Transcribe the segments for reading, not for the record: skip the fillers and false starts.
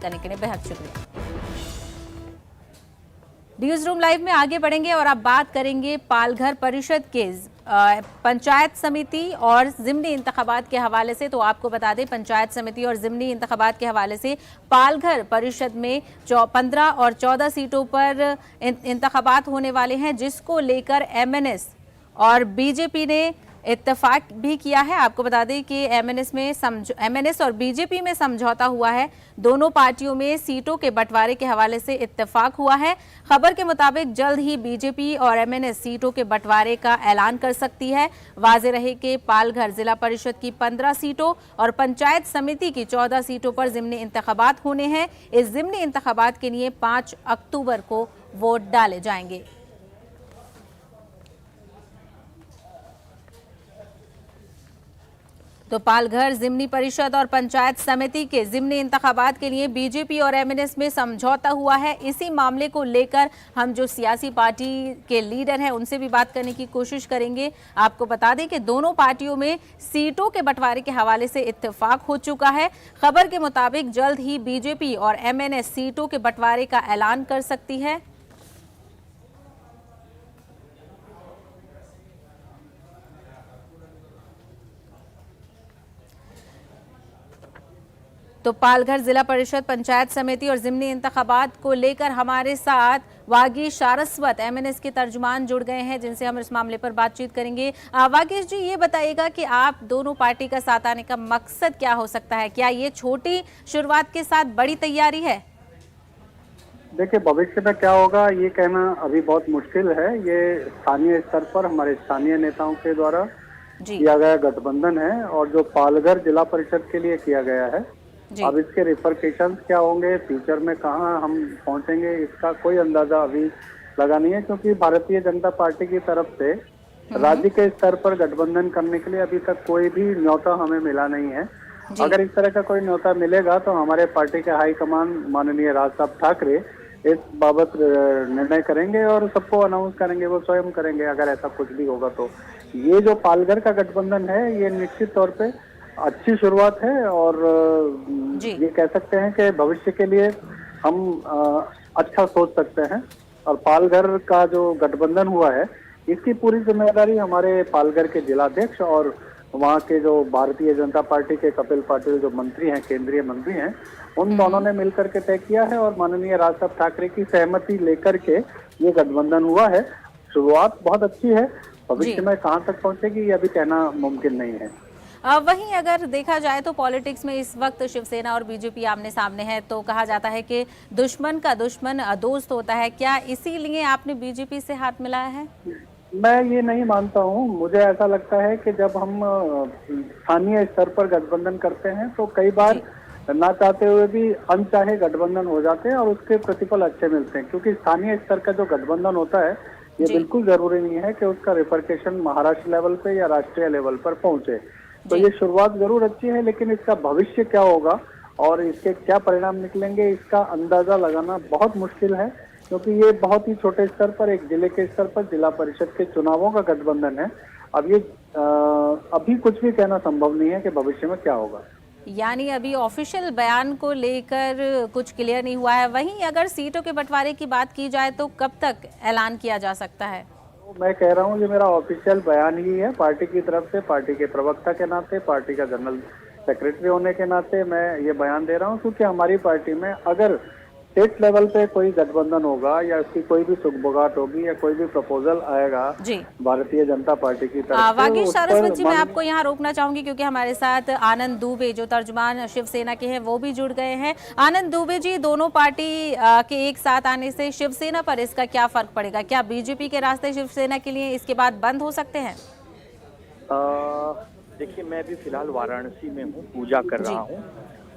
करने के लिए बेहद शुक्रिया। न्यूज रूम लाइव में आगे बढ़ेंगे और अब बात करेंगे पालघर परिषद के पंचायत समिति और ज़िमनी इंतखाबात के हवाले से। तो आपको बता दें, पंचायत समिति और ज़िमनी इंतखाबात के हवाले से पालघर परिषद में 15 और 14 सीटों पर इंतखाबात होने वाले हैं, जिसको लेकर एमएनएस और बीजेपी ने इत्तेफाक भी किया है। आपको बता दें कि एमएनएस और बीजेपी में समझौता हुआ है। दोनों पार्टियों में सीटों के बंटवारे के हवाले से इत्तेफाक हुआ है। खबर के मुताबिक जल्द ही बीजेपी और एमएनएस सीटों के बंटवारे का ऐलान कर सकती है। वाज़ेह रहे कि पालघर जिला परिषद की 15 सीटों और पंचायत समिति की 14 सीटों पर ज़िमनी इंतखाबात होने हैं। इस ज़िमनी इंतखाबात के लिए 5 अक्टूबर को वोट डाले जाएंगे। तो पालघर ज़िमनी परिषद और पंचायत समिति के ज़िमनी इंतखाबात के लिए बीजेपी और एमएनएस में समझौता हुआ है। इसी मामले को लेकर हम जो सियासी पार्टी के लीडर हैं उनसे भी बात करने की कोशिश करेंगे। आपको बता दें कि दोनों पार्टियों में सीटों के बंटवारे के हवाले से इत्तेफाक हो चुका है। खबर के मुताबिक जल्द ही बीजेपी और एमएनएस सीटों के बंटवारे का ऐलान कर सकती है। तो पालघर जिला परिषद, पंचायत समिति और ज़िमनी इंतखाबात को लेकर हमारे साथ वागीश सारस्वत एमएनएस के तर्जुमान जुड़ गए हैं, जिनसे हम इस मामले पर बातचीत करेंगे। वागीश जी, ये बताइएगा कि आप दोनों पार्टी का साथ आने का मकसद क्या हो सकता है? क्या ये छोटी शुरुआत के साथ बड़ी तैयारी है? देखिए, भविष्य में क्या होगा ये कहना अभी बहुत मुश्किल है। ये स्थानीय स्तर पर हमारे स्थानीय नेताओं के द्वारा किया गया गठबंधन है और जो पालघर जिला परिषद के लिए किया गया है। अब इसके रिपरकेशंस क्या होंगे, फ्यूचर में कहां हम पहुंचेंगे, इसका कोई अंदाजा अभी लगा नहीं है, क्योंकि भारतीय जनता पार्टी की तरफ से राज्य के स्तर पर गठबंधन करने के लिए अभी तक कोई भी न्योता हमें मिला नहीं है। अगर इस तरह का कोई न्योता मिलेगा तो हमारे पार्टी के हाईकमान माननीय राज साहब ठाकरे इस बाबत निर्णय करेंगे और सबको अनाउंस करेंगे, वो स्वयं करेंगे अगर ऐसा कुछ भी होगा तो। ये जो पालघर का गठबंधन है ये निश्चित तौर पे अच्छी शुरुआत है और ये कह सकते हैं कि भविष्य के लिए हम अच्छा सोच सकते हैं। और पालघर का जो गठबंधन हुआ है इसकी पूरी जिम्मेदारी हमारे पालघर के जिलाध्यक्ष और वहाँ के जो भारतीय जनता पार्टी के कपिल पाटिल जो मंत्री हैं, केंद्रीय मंत्री हैं, उन दोनों ने मिलकर के तय किया है और माननीय राज साहब ठाकरे की सहमति लेकर के ये गठबंधन हुआ है। शुरुआत बहुत अच्छी है, भविष्य में कहाँ तक पहुँचेगी ये अभी कहना मुमकिन नहीं है। वहीं अगर देखा जाए तो पॉलिटिक्स में इस वक्त शिवसेना और बीजेपी आमने सामने है, तो कहा जाता है कि दुश्मन का दुश्मन दोस्त होता है। क्या इसीलिए आपने बीजेपी से हाथ मिलाया है? मैं ये नहीं मानता हूँ। मुझे ऐसा लगता है कि जब हम स्थानीय स्तर पर गठबंधन करते हैं तो कई बार ना चाहते हुए भी अनचाहे गठबंधन हो जाते हैं और उसके प्रतिफल अच्छे मिलते हैं, क्योंकि स्थानीय स्तर का जो गठबंधन होता है ये बिल्कुल जरूरी नहीं है कि उसका रिपरकेशन महाराष्ट्र लेवल पे या राष्ट्रीय लेवल पर पहुंचे। तो ये शुरुआत जरूर अच्छी है, लेकिन इसका भविष्य क्या होगा और इसके क्या परिणाम निकलेंगे इसका अंदाजा लगाना बहुत मुश्किल है, क्योंकि ये बहुत ही छोटे स्तर पर एक जिले के स्तर पर जिला परिषद के चुनावों का गठबंधन है। अब ये अभी कुछ भी कहना संभव नहीं है कि भविष्य में क्या होगा। यानी अभी ऑफिशियल बयान को लेकर कुछ क्लियर नहीं हुआ है। वहीं अगर सीटों के बंटवारे की बात की जाए तो कब तक ऐलान किया जा सकता है? मैं कह रहा हूँ ये मेरा ऑफिशियल बयान ही है। पार्टी की तरफ से, पार्टी के प्रवक्ता के नाते, पार्टी का जनरल सेक्रेटरी होने के नाते मैं ये बयान दे रहा हूँ, क्योंकि हमारी पार्टी में अगर स्टेट लेवल पे कोई गठबंधन होगा या उसकी कोई भी सुगबुगाहट होगी या कोई भी प्रपोजल आएगा भारतीय जनता पार्टी की तरफ से। वागीश सारस्वत जी, मैं आपको यहाँ रोकना चाहूंगी क्योंकि हमारे साथ आनंद दुबे जो तर्जुमान शिवसेना के हैं वो भी जुड़ गए हैं। आनंद दुबे जी, दोनों पार्टी के एक साथ आने से शिवसेना पर इसका क्या फर्क पड़ेगा? क्या बीजेपी के रास्ते शिवसेना के लिए इसके बाद बंद हो सकते हैं? देखिए, मैं भी फिलहाल वाराणसी में हूँ, पूजा कर रहा हूँ।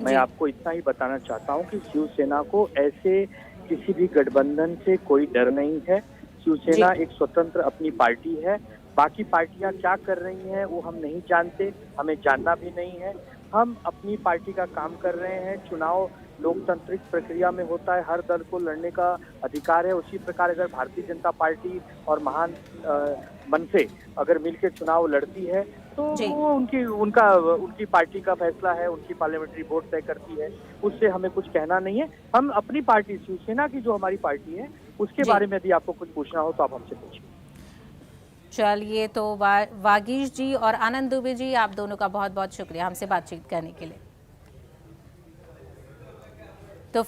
मैं आपको इतना ही बताना चाहता हूँ कि शिवसेना को ऐसे किसी भी गठबंधन से कोई डर नहीं है। शिवसेना एक स्वतंत्र अपनी पार्टी है। बाकी पार्टियां क्या कर रही हैं वो हम नहीं जानते, हमें जानना भी नहीं है। हम अपनी पार्टी का काम कर रहे हैं। चुनाव लोकतांत्रिक प्रक्रिया में होता है, हर दल को लड़ने का अधिकार है। उसी प्रकार अगर भारतीय जनता पार्टी और महान मन से अगर मिलकर चुनाव लड़ती है तो वो उनकी पार्टी का फैसला है, उनकी पार्लियामेंट्री बोर्ड तय करती है, उससे हमें कुछ कहना नहीं है। हम अपनी पार्टी शिवसेना की जो हमारी पार्टी है उसके बारे में यदि आपको कुछ पूछना हो तो आप हमसे पूछिए। चलिए, तो वागीश जी और आनंद दुबे जी, आप दोनों का बहुत बहुत शुक्रिया हमसे बातचीत करने के लिए।